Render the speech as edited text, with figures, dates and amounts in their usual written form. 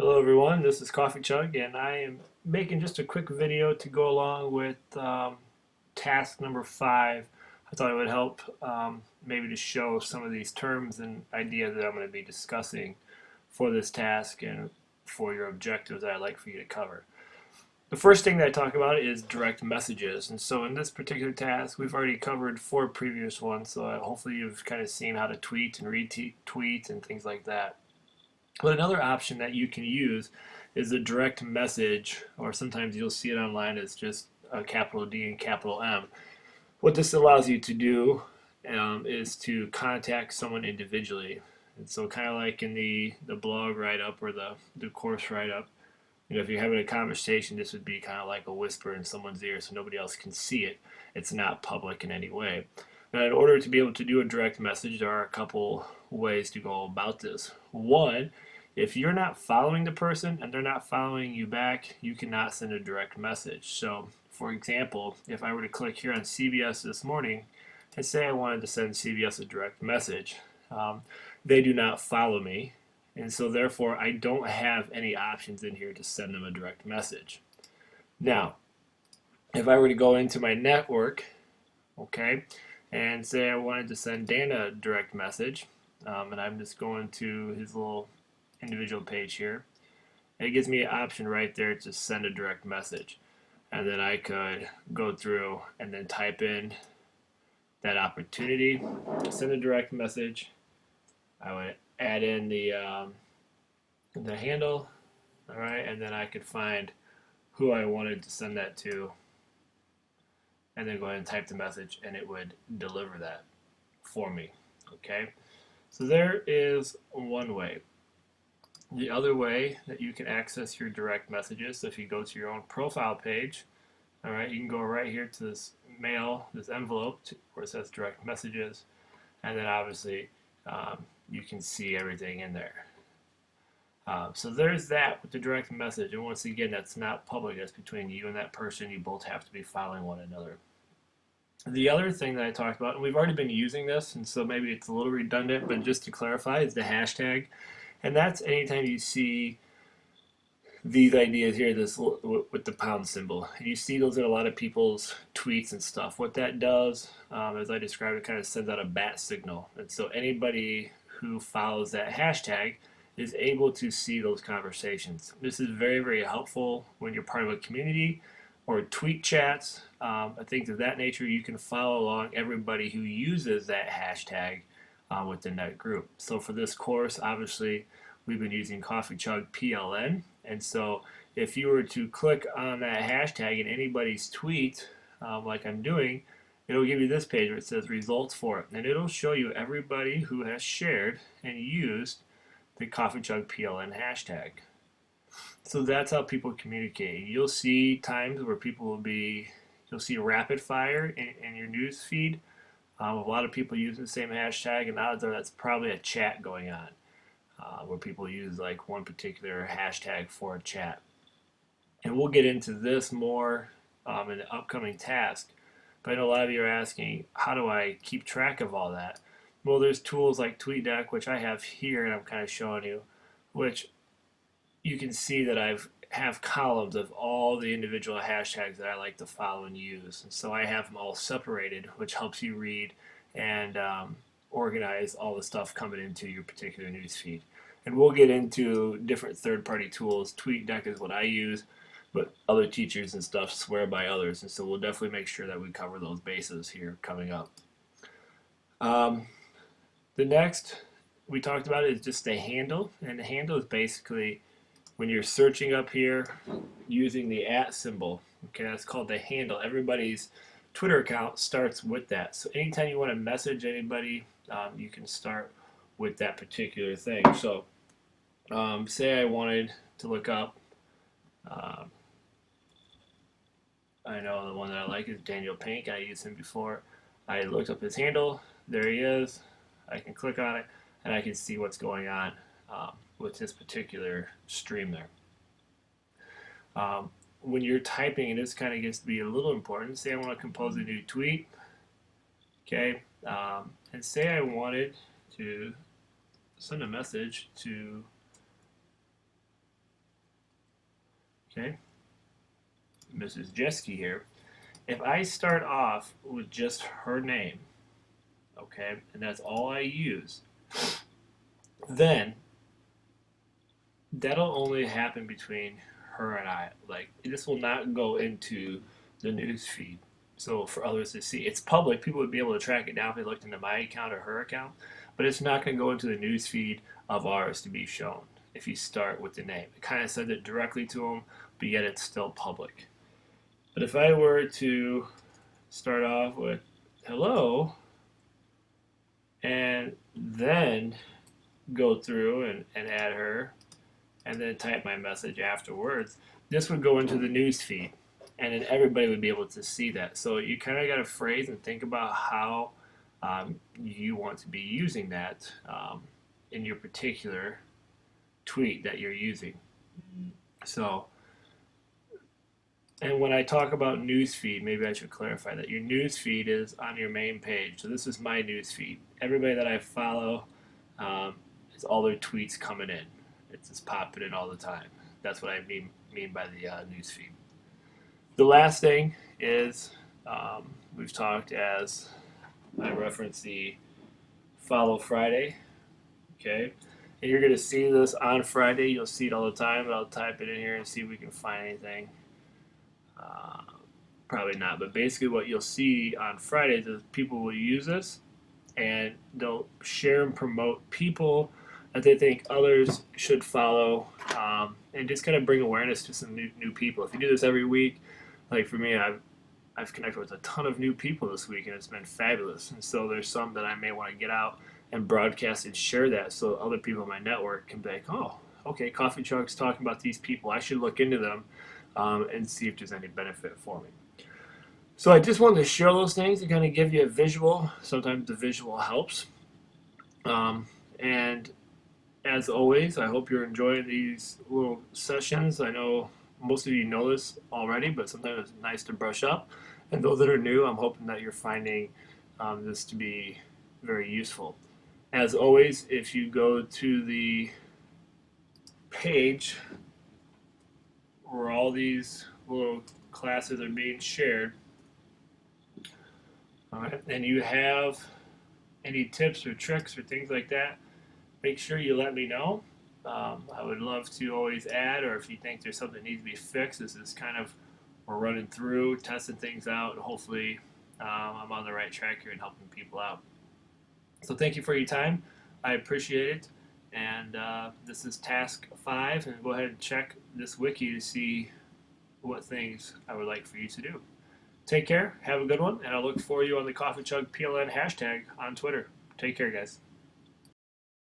Hello everyone, this is Coffee Chug and I am making just a quick video to go along with task number 5. I thought it would help maybe to show some of these terms and ideas that I'm going to be discussing for this task and for your objectives that I'd like for you to cover. The first thing that I talk about is direct messages, and so in this particular task we've already covered 4 previous ones, so hopefully you've kind of seen how to tweet and retweet and things like that. But another option that you can use is the direct message, or sometimes you'll see it online as just a capital D and capital M. What this allows you to do is to contact someone individually. And so kind of like in the blog write-up or the course write-up, if you're having a conversation, this would be kind of like a whisper in someone's ear so nobody else can see it. It's not public in any way. Now, in order to be able to do a direct message, there are a couple ways to go about this. One, if you're not following the person and they're not following you back, you cannot send a direct message. So, for example, if I were to click here on CBS this morning and say I wanted to send CBS a direct message, they do not follow me, and so therefore I don't have any options in here to send them a direct message. Now, if I were to go into my network, okay, and say I wanted to send Dan a direct message, and I'm just going to his little individual page here, and it gives me an option right there to send a direct message. And then I could go through and then type in that opportunity to send a direct message. I would add in the handle, all right, and then I could find who I wanted to send that to, and then go ahead and type the message, and it would deliver that for me. Okay, so there is one way. The other way that you can access your direct messages, so if you go to your own profile page, all right, you can go right here to this mail, this envelope where it says direct messages, and then obviously you can see everything in there. So there's that with the direct message, and once again, that's not public. That's between you and that person. You both have to be following one another. The other thing that I talked about, and we've already been using this, and so maybe it's a little redundant, but just to clarify, is the hashtag. And that's anytime you see these ideas here, this with the pound symbol, and you see those in a lot of people's tweets and stuff. What that does, as I described, it kind of sends out a bat signal, and so anybody who follows that hashtag is able to see those conversations. This is very, very helpful when you're part of a community or tweet chats, things of that nature. You can follow along everybody who uses that hashtag within that group. So for this course, obviously, we've been using Coffee Chug PLN, and so if you were to click on that hashtag in anybody's tweet, like I'm doing, it'll give you this page where it says results for it, and it'll show you everybody who has shared and used the Coffee Chug PLN hashtag. So that's how people communicate. You'll see times where you'll see rapid fire in your news feed. A lot of people using the same hashtag, and odds are that's probably a chat going on where people use like one particular hashtag for a chat. And we'll get into this more in the upcoming task. But I know a lot of you are asking, how do I keep track of all that? Well, there's tools like TweetDeck, which I have here, and I'm kind of showing you, which you can see that I have columns of all the individual hashtags that I like to follow and use. And so I have them all separated, which helps you read and organize all the stuff coming into your particular newsfeed. And we'll get into different third-party tools. TweetDeck is what I use, but other teachers and stuff swear by others. And so we'll definitely make sure that we cover those bases here coming up. The next we talked about is just the handle. And the handle is basically when you're searching up here using the @ symbol, okay, that's called the handle. Everybody's Twitter account starts with that. So anytime you want to message anybody, you can start with that particular thing. So say I wanted to look up, I know the one that I like is Daniel Pink. I used him before. I looked up his handle. There he is. I can click on it, and I can see what's going on with this particular stream there. When you're typing, and this kind of gets to be a little important, say I want to compose a new tweet, okay, and say I wanted to send a message to Okay, Mrs. Jeske here. If I start off with just her name, okay, and that's all I use, then that'll only happen between her and I. Like, this will not go into the news feed. So for others to see, it's public. People would be able to track it down if they looked into my account or her account, but it's not going to go into the news feed of ours to be shown if you start with the name. It kind of sends it directly to them, but yet it's still public. But if I were to start off with hello and then go through and add her and then type my message afterwards, this would go into the news feed and then everybody would be able to see that. So you kind of got to phrase and think about how you want to be using that in your particular tweet that you're using. So, and when I talk about newsfeed, maybe I should clarify that your newsfeed is on your main page. So this is my newsfeed. Everybody that I follow is all their tweets coming in. It's just popping in all the time. That's what I mean by the newsfeed. The last thing is we've talked as I reference the follow Friday. Okay, and you're going to see this on Friday. You'll see it all the time, but I'll type it in here and see if we can find anything. Probably not, but basically what you'll see on Fridays is people will use this and they'll share and promote people that they think others should follow, and just kind of bring awareness to some new people. If you do this every week, like for me, I've connected with a ton of new people this week, and it's been fabulous. And so there's some that I may want to get out and broadcast and share that, so other people in my network can be like, oh, okay, Coffee Chug's talking about these people. I should look into them and see if there's any benefit for me. So I just wanted to share those things to kind of give you a visual. Sometimes the visual helps. And as always, I hope you're enjoying these little sessions. I know most of you know this already, but sometimes it's nice to brush up. And those that are new, I'm hoping that you're finding this to be very useful. As always, if you go to the page where all these little classes are being shared, all right, and you have any tips or tricks or things like that, make sure you let me know. I would love to always add, or if you think there's something that needs to be fixed, this is kind of, we're running through, testing things out, and hopefully I'm on the right track here and helping people out. So thank you for your time. I appreciate it. And this is task 5, and go ahead and check this wiki to see what things I would like for you to do. Take care, have a good one, and I'll look for you on the Coffee Chug PLN hashtag on Twitter. Take care, guys.